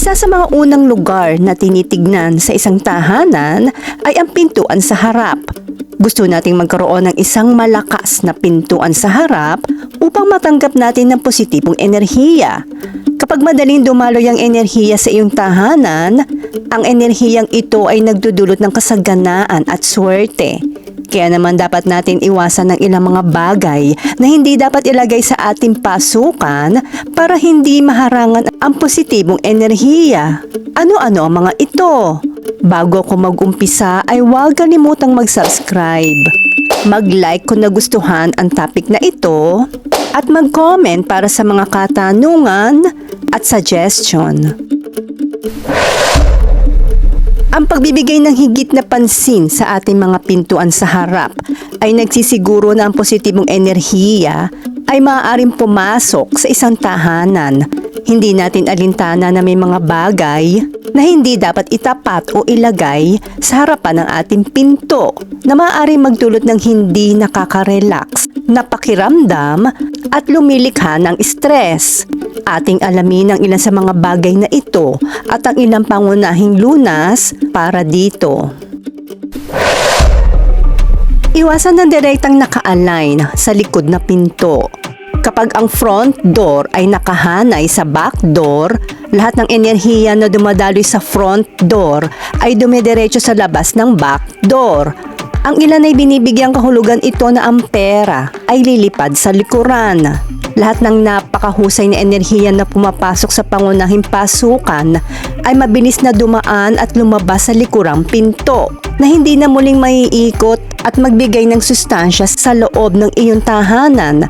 Isa sa mga unang lugar na tinitignan sa isang tahanan ay ang pintuan sa harap. Gusto nating magkaroon ng isang malakas na pintuan sa harap upang matanggap natin ng positibong enerhiya. Kapag madaling dumaloy ang enerhiya sa iyong tahanan, ang enerhiyang ito ay nagdudulot ng kasaganaan at swerte. Kaya naman dapat natin iwasan ng ilang mga bagay na hindi dapat ilagay sa ating pasukan para hindi maharangan ang positibong enerhiya. Ano-ano ang mga ito? Bago ko mag-umpisa ay huwag kalimutang mag-subscribe. Mag-like kung nagustuhan ang topic na ito at mag-comment para sa mga katanungan at suggestion. Ang pagbibigay ng higit na pansin sa ating mga pintuan sa harap ay nagsisiguro na ang positibong enerhiya ay maaaring pumasok sa isang tahanan. Hindi natin alintana na may mga bagay na hindi dapat itapat o ilagay sa harapan ng ating pinto na maaaring magdulot ng hindi nakaka-relax na pakiramdam at lumilikha ng stress. Ating alamin ang ilan sa mga bagay na ito at ang ilang pangunahing lunas para dito. Iwasan ng direktang naka-align sa likod na pinto. Kapag ang front door ay nakahanay sa back door, lahat ng enerhiya na dumadaloy sa front door ay dumidiretso sa labas ng back door. Ang ilan ay binibigyang kahulugan ito na ang pera ay lilipad sa likuran. Lahat ng napakahusay na enerhiya na pumapasok sa pangunahing pasukan ay mabilis na dumaan at lumabas sa likurang pinto na hindi na muling maiikot at magbigay ng sustansya sa loob ng iyong tahanan.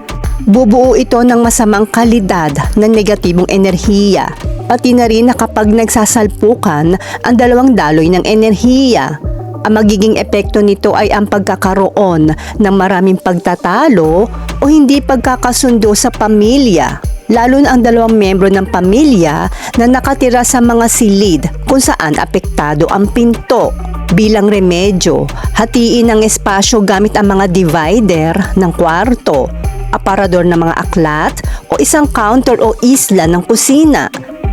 Bubuo ito ng masamang kalidad ng negatibong enerhiya, pati na rin na kapag nagsasalpukan ang dalawang daloy ng enerhiya. Ang magiging epekto nito ay ang pagkakaroon ng maraming pagtatalo o hindi pagkakasundo sa pamilya, lalo na ang dalawang miyembro ng pamilya na nakatira sa mga silid kung saan apektado ang pinto. Bilang remedyo, hatiin ang espasyo gamit ang mga divider ng kwarto, aparador ng mga aklat o isang counter o isla ng kusina.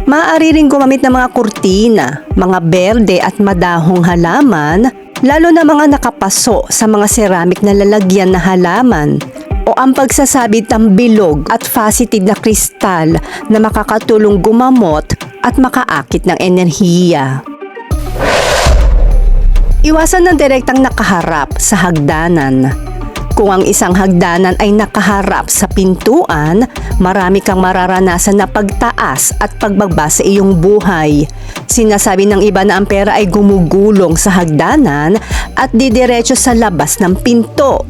Maaari ring gumamit ng mga kurtina, mga berde at madahong halaman, lalo na mga nakapaso sa mga ceramic na lalagyan na halaman, o ang pagsasabit ng bilog at faceted na kristal na makakatulong gumamot at makaakit ng enerhiya. Iwasan ng direktang nakaharap sa hagdanan. Kung ang isang hagdanan ay nakaharap sa pintuan, marami kang mararanasan na pagtaas at pagbaba sa iyong buhay. Sinasabi ng iba na ang pera ay gumugulong sa hagdanan at didiretso sa labas ng pinto.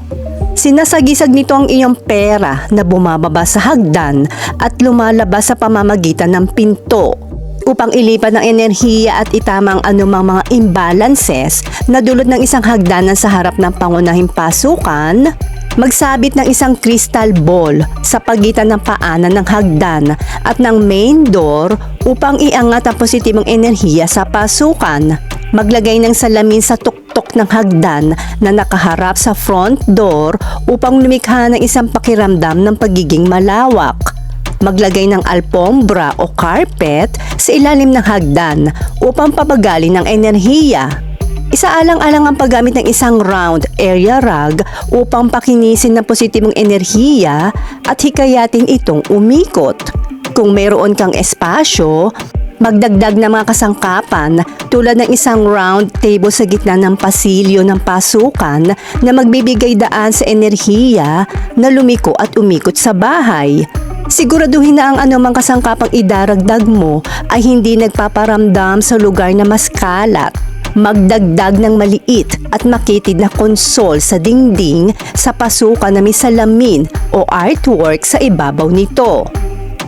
Sinasagisag nito ang iyong pera na bumababa sa hagdan at lumalabas sa pamamagitan ng pinto. Upang ilipat ng enerhiya at itama ang anumang mga imbalances na dulot ng isang hagdanan sa harap ng pangunahing pasukan, magsabit ng isang crystal ball sa pagitan ng paanan ng hagdan at ng main door upang iangat ang positibong enerhiya sa pasukan. Maglagay ng salamin sa tuktok ng hagdan na nakaharap sa front door upang lumikha ng isang pakiramdam ng pagiging malawak. Maglagay ng alpombra o carpet sa ilalim ng hagdan upang papagalin ng enerhiya. Isaalang-alang ang paggamit ng isang round area rug upang pakinisin ng positibong enerhiya at hikayatin itong umikot. Kung mayroon kang espasyo, magdagdag ng mga kasangkapan tulad ng isang round table sa gitna ng pasilyo ng pasukan na magbibigay daan sa enerhiya na lumiko at umikot sa bahay. Siguraduhin na ang anumang kasangkapang idaragdag mo ay hindi nagpaparamdam sa lugar na mas kalat. Magdagdag ng maliit at makitid na konsol sa dingding sa pasukan na may salamin o artwork sa ibabaw nito.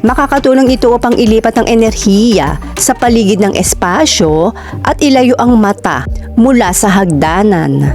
Makakatulong ito upang ilipat ang enerhiya sa paligid ng espasyo at ilayo ang mata mula sa hagdanan.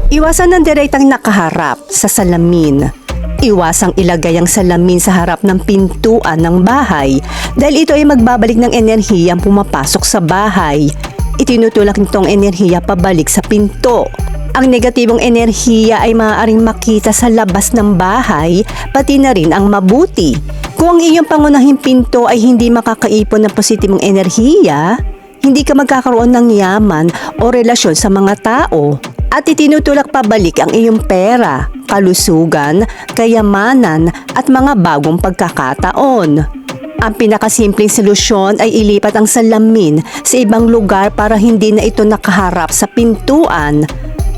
Iwasan ng direktang nakaharap sa salamin. Iwasang ilagay ang salamin sa harap ng pintuan ng bahay dahil ito ay magbabalik ng enerhiyang pumapasok sa bahay. Itinutulak nitong enerhiya pabalik sa pinto. Ang negatibong enerhiya ay maaaring makita sa labas ng bahay, pati na rin ang mabuti. Kung ang iyong pangunahing pinto ay hindi makakaipon ng positibong enerhiya, hindi ka magkakaroon ng yaman o relasyon sa mga tao at itinutulak pabalik ang iyong pera, kalusugan, kayamanan at mga bagong pagkakataon. Ang pinakasimpleng solusyon ay ilipat ang salamin sa ibang lugar para hindi na ito nakaharap sa pintuan.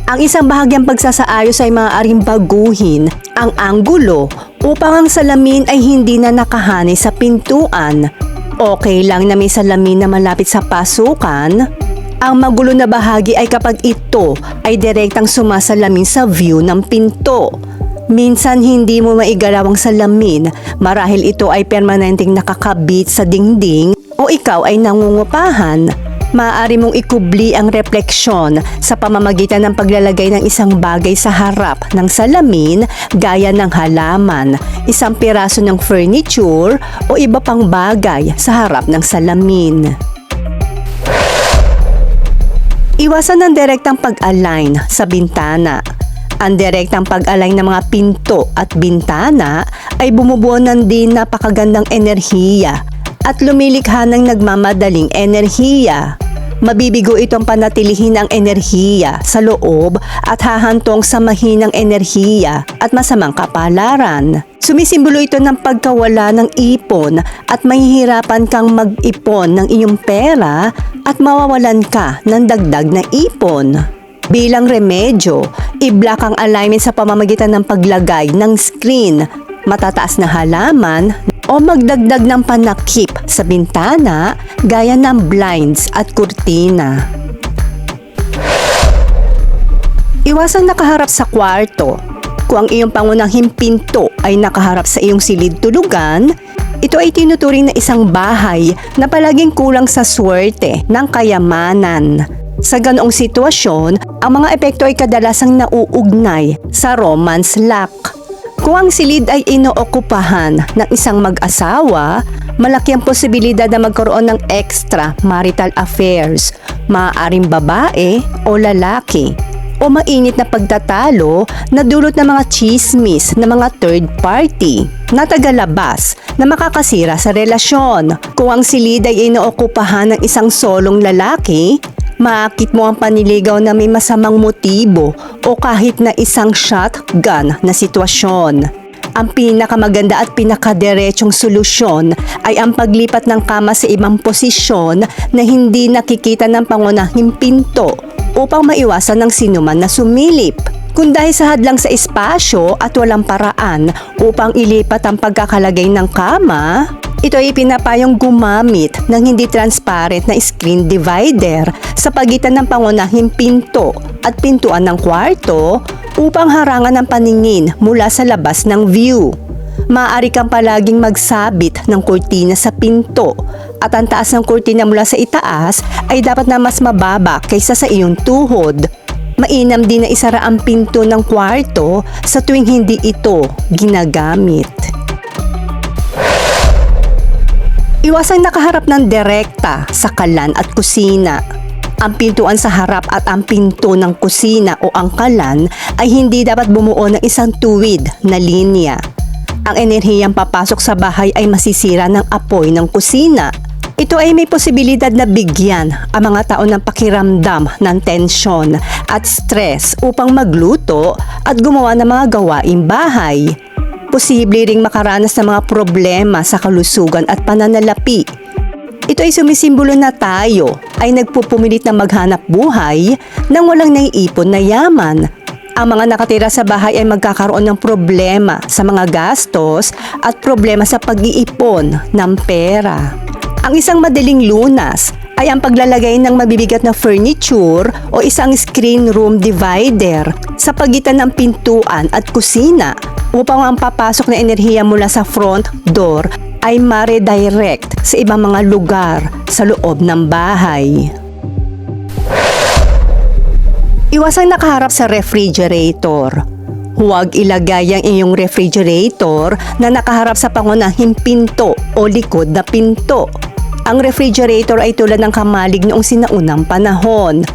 Ang isang bahagyang pagsasaayos ay maaaring baguhin ang anggulo upang ang salamin ay hindi na nakahanay sa pintuan. Okay lang na may salamin na malapit sa pasukan. Ang magulo na bahagi ay kapag ito ay direktang sumasalamin sa view ng pinto. Minsan hindi mo maigalaw ang salamin marahil ito ay permanenteng nakakabit sa dingding o ikaw ay nangungupahan. Maaari mong ikubli ang refleksyon sa pamamagitan ng paglalagay ng isang bagay sa harap ng salamin gaya ng halaman, isang piraso ng furniture o iba pang bagay sa harap ng salamin. Iwasan ang direktang pag-align sa bintana. Ang direktang pag-align ng mga pinto at bintana ay bumubuo ng din napakagandang enerhiya at lumilikha ng nagmamadaling enerhiya. Mabibigo itong panatilihin ang enerhiya sa loob at hahantong sa mahinang enerhiya at masamang kapalaran. Sumisimbolo ito ng pagkawala ng ipon at mahihirapan kang mag-ipon ng iyong pera at mawawalan ka ng dagdag na ipon. Bilang remedyo, i-block ang alignment sa pamamagitan ng paglagay ng screen, matataas na halaman, o magdagdag ng panakip sa bintana gaya ng blinds at kurtina. Iwasang nakaharap sa kwarto. Kung ang iyong pangunahing pinto ay nakaharap sa iyong silid tulugan, ito ay tinuturing na isang bahay na palaging kulang sa swerte ng kayamanan. Sa ganoong sitwasyon, ang mga epekto ay kadalasang nauugnay sa romance lack. Kung ang silid ay inookupahan ng isang mag-asawa, malaki ang posibilidad na magkaroon ng extra marital affairs, maaaring babae o lalaki, o mainit na pagtatalo na dulot ng mga chismis ng mga third party na tagalabas na makakasira sa relasyon. Kung ang silid ay inookupahan ng isang solong lalaki, maakit mo ang paniligaw na may masamang motibo o kahit na isang shotgun na sitwasyon. Ang pinakamaganda at pinakadiretsong solusyon ay ang paglipat ng kama sa ibang posisyon na hindi nakikita ng pangunahing pinto upang maiwasan ng sinuman na sumilip. Kung dahil sa hadlang sa espasyo at walang paraan upang ilipat ang pagkakalagay ng kama, ito ay pinapayong gumamit ng hindi transparent na screen divider sa pagitan ng pangunahing pinto at pintuan ng kwarto upang harangan ang paningin mula sa labas ng view. Maaari kang palaging magsabit ng kurtina sa pinto at ang taas ng kurtina mula sa itaas ay dapat na mas mababa kaysa sa iyong tuhod. Mainam din na isara ang pinto ng kwarto sa tuwing hindi ito ginagamit. Iwasang nakaharap ng direkta sa kalan at kusina. Ang pintuan sa harap at ang pinto ng kusina o ang kalan ay hindi dapat bumuo ng isang tuwid na linya. Ang enerhiyang papasok sa bahay ay masisira ng apoy ng kusina. Ito ay may posibilidad na bigyan ang mga tao ng pakiramdam ng tensyon at stress upang magluto at gumawa ng mga gawaing bahay. Posible ring makaranas ng mga problema sa kalusugan at pananalapi. Ito ay sumisimbolo na tayo ay nagpupumilit na maghanap buhay nang walang naiipon na yaman. Ang mga nakatira sa bahay ay magkakaroon ng problema sa mga gastos at problema sa pag-iipon ng pera. Ang isang madaling lunas ay ang paglalagay ng mabibigat na furniture o isang screen room divider sa pagitan ng pintuan at kusina upang ang papasok na enerhiya mula sa front door ay ma-redirect sa ibang mga lugar sa loob ng bahay. Iwasang nakaharap sa refrigerator. Huwag ilagay ang iyong refrigerator na nakaharap sa pangunahing pinto o likod na pinto. Ang refrigerator ay tulad ng kamalig noong sinaunang panahon.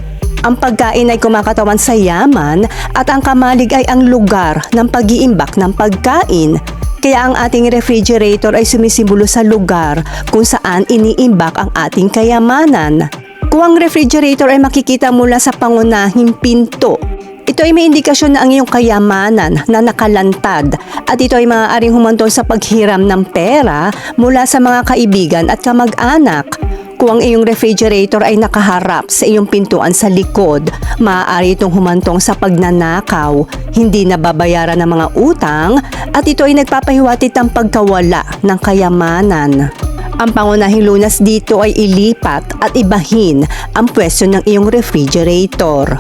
Ang pagkain ay kumakatawan sa yaman at ang kamalig ay ang lugar ng pag-iimbak ng pagkain. Kaya ang ating refrigerator ay sumisimbolo sa lugar kung saan iniimbak ang ating kayamanan. Kung ang refrigerator ay makikita mula sa pangunahing pinto, ito ay may indikasyon na ang iyong kayamanan na nakalantad at ito ay maaaring humantong sa paghiram ng pera mula sa mga kaibigan at kamag-anak. Kung ang iyong refrigerator ay nakaharap sa iyong pintuan sa likod, maaari itong humantong sa pagnanakaw, hindi nababayaran ng mga utang at ito ay nagpapahiwatig ng pagkawala ng kayamanan. Ang pangunahing lunas dito ay ilipat at ibahin ang pwesto ng iyong refrigerator.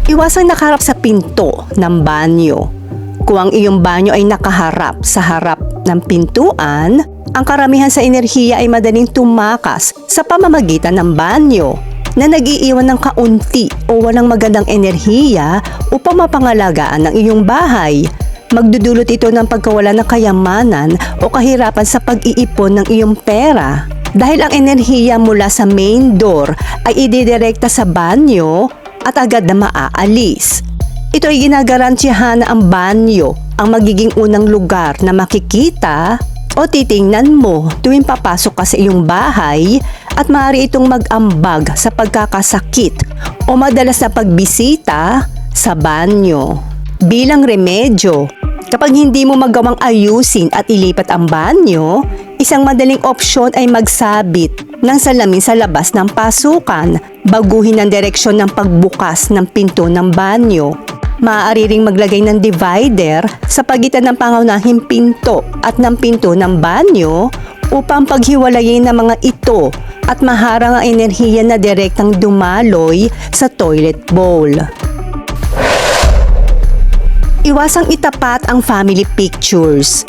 Iwasang nakaharap sa pinto ng banyo. Kung ang iyong banyo ay nakaharap sa harap ng pintuan, ang karamihan sa enerhiya ay madaling tumakas sa pamamagitan ng banyo na nag-iiwan ng kaunti o walang magandang enerhiya upang mapangalagaan ang iyong bahay. Magdudulot ito ng pagkawala ng kayamanan o kahirapan sa pag-iipon ng iyong pera. Dahil ang enerhiya mula sa main door ay ididirekta sa banyo at agad na maaalis. Ito ay ginagarantiyahan na ang banyo ang magiging unang lugar na makikita o titingnan mo tuwing papasok ka sa iyong bahay at maaari itong mag-ambag sa pagkakasakit o madalas na pagbisita sa banyo. Bilang remedyo, kapag hindi mo magawang ayusin at ilipat ang banyo, isang madaling opsyon ay magsabit ng salamin sa labas ng pasukan, baguhin ang direksyon ng pagbukas ng pinto ng banyo. Maaari ring maglagay ng divider sa pagitan ng pangunahing pinto at ng pinto ng banyo upang paghiwalayin ng mga ito at maharang ang enerhiya na direktang dumaloy sa toilet bowl. Iwasang itapat ang family pictures.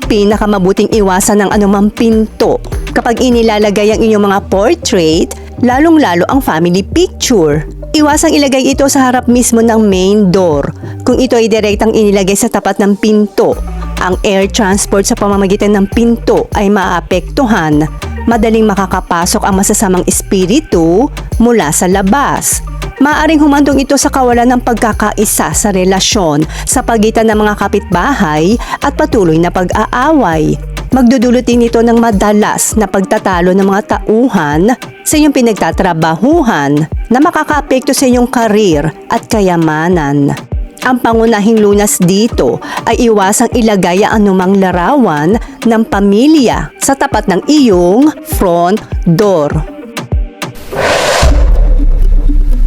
Pinakamabuting iwasan ng anumang pinto kapag inilalagay ang inyong mga portrait, lalong-lalo ang family picture. Iwasang ilagay ito sa harap mismo ng main door. Kung ito ay direktang inilagay sa tapat ng pinto, ang air transport sa pamamagitan ng pinto ay maapektuhan. Madaling makakapasok ang masasamang espiritu mula sa labas. Maaaring humantong ito sa kawalan ng pagkakaisa sa relasyon sa pagitan ng mga kapitbahay at patuloy na pag-aaway. Magdudulot din ito ng madalas na pagtatalo ng mga tauhan sa iyong pinagtatrabahuhan na makakaapekto sa iyong karir at kayamanan. Ang pangunahing lunas dito ay iwasang ilagay ang anumang larawan ng pamilya sa tapat ng iyong front door.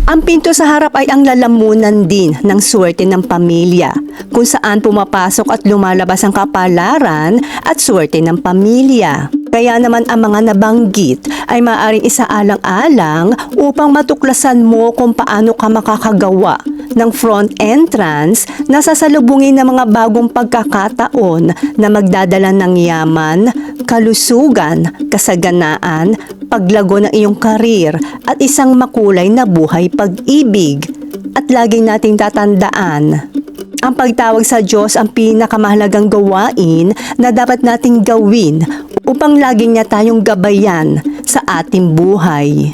Ang pinto sa harap ay ang lalamunan din ng swerte ng pamilya, kung saan pumapasok at lumalabas ang kapalaran at swerte ng pamilya. Kaya naman ang mga nabanggit ay maaaring isaalang-alang upang matuklasan mo kung paano ka makakagawa ng front entrance na sasalubungin ng mga bagong pagkakataon na magdadala ng yaman, kalusugan, kasaganaan, paglago ng iyong karir at isang makulay na buhay pag-ibig. At laging nating tatandaan, ang pagtawag sa Diyos ang pinakamahalagang gawain na dapat nating gawin upang laging niya tayong gabayan sa ating buhay.